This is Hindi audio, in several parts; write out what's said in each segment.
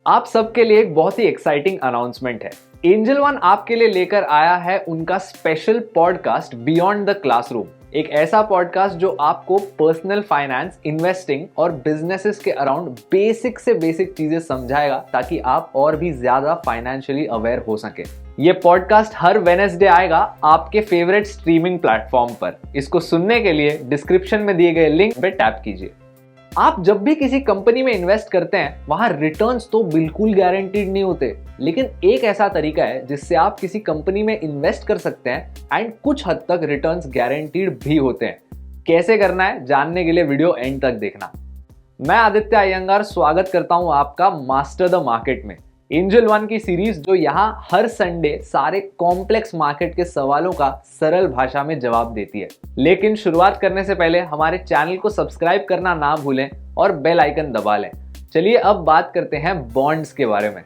आप सबके लिए एक बहुत ही एक्साइटिंग अनाउंसमेंट है। एंजल वन आपके लिए लेकर आया है उनका special podcast beyond the classroom. एक ऐसा पॉडकास्ट जो आपको पर्सनल फाइनेंस, इन्वेस्टिंग और बिजनेसेस के अराउंड बेसिक से बेसिक चीजें समझाएगा ताकि आप और भी ज्यादा फाइनेंशियली अवेयर हो सके। ये पॉडकास्ट हर वेडनेसडे आएगा आपके फेवरेट स्ट्रीमिंग प्लेटफॉर्म पर। इसको सुनने के लिए डिस्क्रिप्शन में दिए गए लिंक पे टैप कीजिए। आप जब भी किसी कंपनी में इन्वेस्ट करते हैं वहां रिटर्न्स तो बिल्कुल गारंटीड नहीं होते, लेकिन एक ऐसा तरीका है जिससे आप किसी कंपनी में इन्वेस्ट कर सकते हैं एंड कुछ हद तक रिटर्न्स गारंटीड भी होते हैं। कैसे करना है जानने के लिए वीडियो एंड तक देखना। मैं आदित्य अयंगार स्वागत करता हूं आपका मास्टर द मार्केट में, एंजल वन की सीरीज जो यहाँ हर संडे सारे कॉम्प्लेक्स मार्केट के सवालों का सरल भाषा में जवाब देती है। लेकिन शुरुआत करने से पहले हमारे चैनल को सब्सक्राइब करना ना भूलें और बेल आइकन दबा लें। चलिए अब बात करते हैं बॉन्ड्स के बारे में।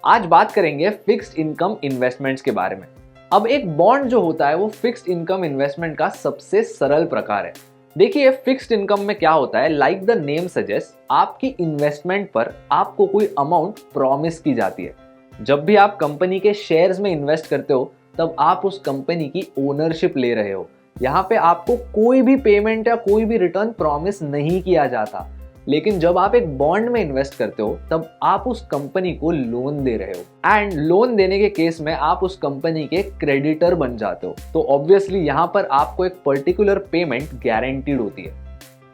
आज बात करेंगे फिक्स्ड इनकम इन्वेस्टमेंट्स के बारे में। अब एक बॉन्ड जो होता है वो फिक्स्ड इनकम इन्वेस्टमेंट का सबसे सरल प्रकार है। देखिए फिक्स्ड इनकम में क्या होता है, लाइक द नेम सजेस्ट, आपकी इन्वेस्टमेंट पर आपको कोई अमाउंट प्रॉमिस की जाती है। जब भी आप कंपनी के शेयर्स में इन्वेस्ट करते हो तब आप उस कंपनी की ओनरशिप ले रहे हो। यहाँ पे आपको कोई भी पेमेंट या कोई भी रिटर्न प्रॉमिस नहीं किया जाता। लेकिन जब आप एक बॉन्ड में इन्वेस्ट करते हो तब आप उस कंपनी को लोन दे रहे हो एंड लोन देने के केस में आप उस कंपनी के क्रेडिटर बन जाते हो। तो ऑब्वियसली यहाँ पर आपको एक पर्टिकुलर पेमेंट गारंटीड होती है।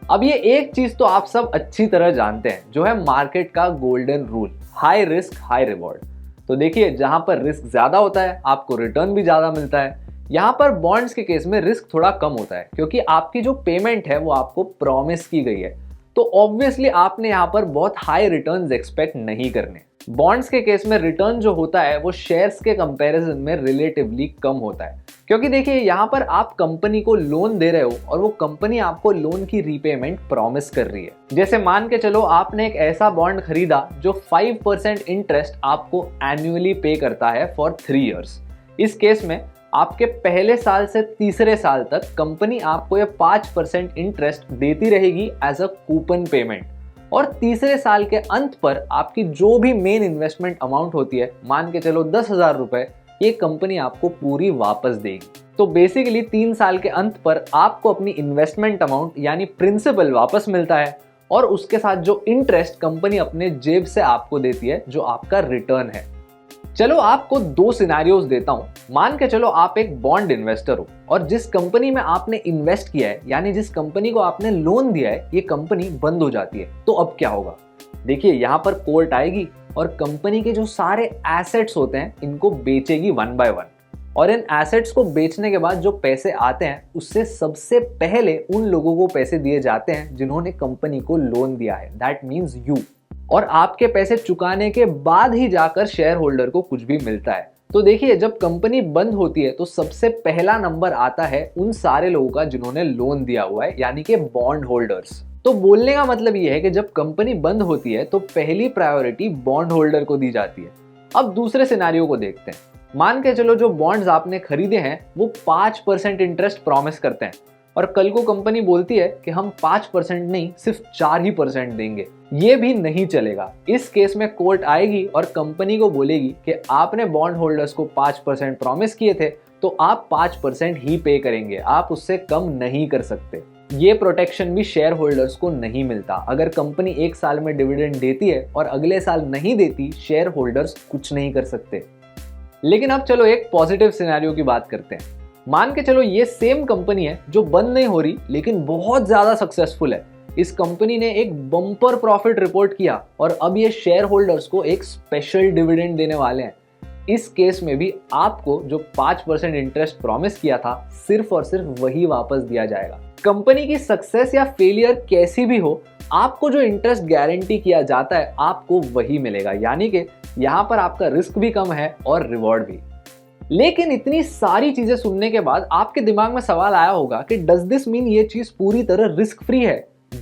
अब ये एक चीज तो आप सब अच्छी तरह जानते हैं जो है मार्केट का golden rule, high risk high reward. तो देखिए जहां पर रिस्क ज्यादा होता है आपको रिटर्न भी ज्यादा मिलता है। यहाँ पर बॉन्ड्स के केस में रिस्क थोड़ा कम होता है क्योंकि आपकी जो पेमेंट है वो आपको प्रॉमिस की गई है। तो ऑब्वियसली आपने यहाँ पर बहुत हाई रिटर्न्स एक्सपेक्ट नहीं करने। बॉन्ड्स के केस में रिटर्न जो होता है वो शेयर्स के कंपैरिजन में रिलेटिवली कम होता है क्योंकि देखिए यहाँ पर आप कंपनी को लोन दे रहे हो और वो कंपनी आपको लोन की रीपेमेंट प्रॉमिस कर रही है। जैसे मान के चलो आपने एक ऐसा बॉन्ड खरीदा जो 5% इंटरेस्ट आपको एनुअली पे करता है फॉर 3 इयर्स। इस केस में आपके पहले साल से तीसरे साल तक कंपनी आपको ये 5% इंटरेस्ट देती रहेगी एज अ कूपन पेमेंट, और तीसरे साल के अंत पर आपकी जो भी मेन इन्वेस्टमेंट अमाउंट होती है, मान के चलो 10,000 रुपए, ये कंपनी आपको पूरी वापस देगी। तो बेसिकली 3 साल के अंत पर आपको अपनी इन्वेस्टमेंट अमाउंट यानी प्रिंसिपल वापस मिलता है और उसके साथ जो इंटरेस्ट कंपनी अपने जेब से आपको देती है जो आपका रिटर्न है। चलो आपको 2 सिनेरियोज देता हूं। मान के चलो आप एक बॉन्ड इन्वेस्टर हो और जिस कंपनी में आपने इन्वेस्ट किया है यानी जिस कंपनी को आपने लोन दिया है ये कंपनी बंद हो जाती है। तो अब क्या होगा? देखिए यहाँ पर कोर्ट आएगी और कंपनी के जो सारे एसेट्स होते हैं इनको बेचेगी 1 बाय 1, और इन एसेट्स को बेचने के बाद जो पैसे आते हैं उससे सबसे पहले उन लोगों को पैसे दिए जाते हैं जिन्होंने कंपनी को लोन दिया है, दैट मीन्स यू। और आपके पैसे चुकाने के बाद ही जाकर शेयर होल्डर को कुछ भी मिलता है। तो देखिए जब कंपनी बंद होती है तो सबसे पहला नंबर आता है उन सारे लोगों का जिन्होंने लोन दिया हुआ है, यानी कि बॉन्ड होल्डर्स। तो बोलने का मतलब ये है कि जब कंपनी बंद होती है तो पहली प्रायोरिटी बॉन्ड होल्डर को दी जाती है। अब दूसरे सिनेरियो को देखते हैं। मान के चलो जो बॉन्ड्स आपने खरीदे हैं वो 5% इंटरेस्ट प्रॉमिस करते हैं और कल को कंपनी बोलती है कि हम 5% नहीं सिर्फ 4% देंगे। ये भी नहीं चलेगा। इस केस में कोर्ट आएगी और कंपनी को बोलेगी कि आपने बॉन्ड होल्डर्स को 5% प्रॉमिस किए थे तो आप 5% ही पे करेंगे, आप उससे कम नहीं कर सकते। ये प्रोटेक्शन भी शेयर होल्डर्स को नहीं मिलता। अगर कंपनी 1 साल में डिविडेंड देती है और अगले साल नहीं देती, शेयर होल्डर्स कुछ नहीं कर सकते। लेकिन अब चलो एक पॉजिटिव सिनेरियो की बात करते हैं। मान के चलो ये सेम कंपनी है जो बंद नहीं हो रही लेकिन बहुत ज्यादा सक्सेसफुल है। इस कंपनी ने एक बम्पर प्रॉफिट रिपोर्ट किया और अब ये शेयर होल्डर्स को एक स्पेशल डिविडेंड देने वाले हैं। इस केस में भी आपको जो 5% इंटरेस्ट प्रॉमिस किया था सिर्फ और सिर्फ वही वापस दिया जाएगा। कंपनी की सक्सेस या फेलियर कैसी भी हो, आपको जो इंटरेस्ट गारंटी किया जाता है आपको वही मिलेगा, यानी कि यहाँ पर आपका रिस्क भी कम है और रिवॉर्ड भी। लेकिन इतनी सारी चीजें सुनने के बाद आपके दिमाग में सवाल आया होगा कि डज दिस मीन ये चीज पूरी तरह रिस्क फ्री है?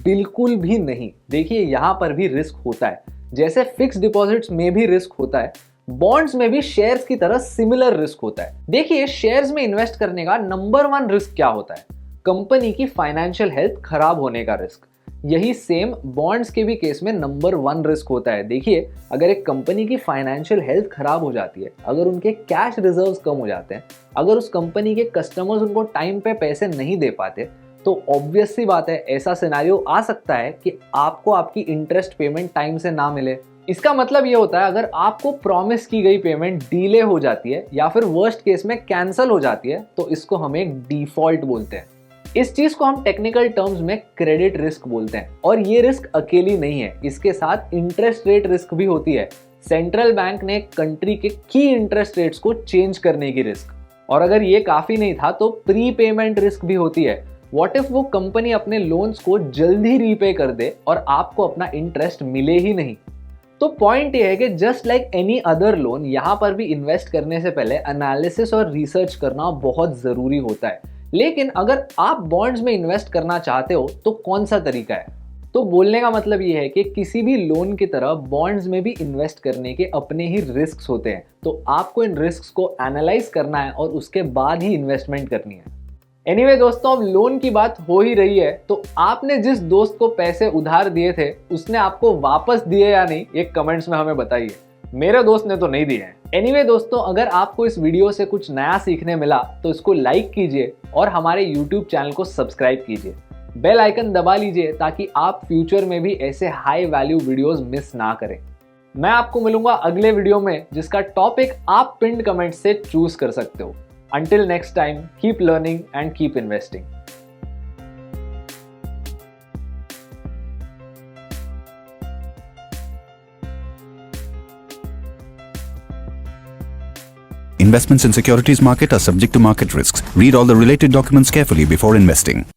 बिल्कुल भी नहीं। देखिए यहाँ पर भी रिस्क होता है। जैसे फिक्स डिपॉजिट्स में भी रिस्क होता है, बॉन्ड्स में भी शेयर्स की तरह सिमिलर रिस्क होता है। देखिए शेयर्स में इन्वेस्ट करने का नंबर 1 रिस्क क्या होता है? कंपनी की फाइनेंशियल हेल्थ खराब होने का रिस्क। यही सेम बॉन्ड्स के भी केस में नंबर 1 रिस्क होता है। देखिए, अगर एक कंपनी की फाइनेंशियल हेल्थ खराब हो जाती है, अगर उनके कैश रिजर्व्स कम हो जाते हैं, अगर उस कंपनी के कस्टमर्स उनको टाइम पे पैसे नहीं दे पाते, तो ऑब्वियस सी बात है ऐसा सिनेरियो आ सकता है कि आपको आपकी इंटरेस्ट पेमेंट टाइम से ना मिले। इसका मतलब ये होता है अगर आपको प्रॉमिस की गई पेमेंट डिले हो जाती है या फिर वर्स्ट केस में कैंसिल हो जाती है, तो इसको हम एक डिफॉल्ट बोलते हैं। इस चीज को हम टेक्निकल टर्म्स में क्रेडिट रिस्क बोलते हैं। और ये रिस्क अकेली नहीं है, इसके साथ इंटरेस्ट रेट रिस्क भी होती है। सेंट्रल बैंक ने कंट्री के की इंटरेस्ट रेट्स को चेंज करने की रिस्क। और अगर ये काफी नहीं था तो प्री पेमेंट रिस्क भी होती है। व्हाट इफ वो कंपनी अपने लोन्स को जल्दी रीपे कर दे और आपको अपना इंटरेस्ट मिले ही नहीं। तो पॉइंट ये है कि just like any other loan, यहाँ पर भी इन्वेस्ट करने से पहले एनालिसिस और रिसर्च करना बहुत जरूरी होता है। लेकिन अगर आप बॉन्ड्स में इन्वेस्ट करना चाहते हो तो कौन सा तरीका है? तो बोलने का मतलब ये है कि किसी भी लोन की तरह बॉन्ड्स में भी इन्वेस्ट करने के अपने ही रिस्क्स होते हैं। तो आपको इन रिस्क्स को एनालाइज करना है और उसके बाद ही इन्वेस्टमेंट करनी है। एनीवे दोस्तों, अब लोन की बात हो ही रही है, तो आपने जिस दोस्त को पैसे उधार दिए थे उसने आपको वापस दिए या नहीं, ये कमेंट्स में हमें बताइए। मेरे दोस्त ने तो नहीं दिए हैं। एनीवे दोस्तों, अगर आपको इस वीडियो से कुछ नया सीखने मिला तो इसको लाइक कीजिए और हमारे यूट्यूब चैनल को सब्सक्राइब कीजिए। बेल आइकन दबा लीजिए ताकि आप फ्यूचर में भी ऐसे हाई वैल्यू वीडियोस मिस ना करें। मैं आपको मिलूंगा अगले वीडियो में जिसका टॉपिक आप पिन्ड कमेंट से चूज कर सकते हो। Until next time, keep learning and keep investing. Investments in securities market are subject to market risks. Read all the related documents carefully before investing.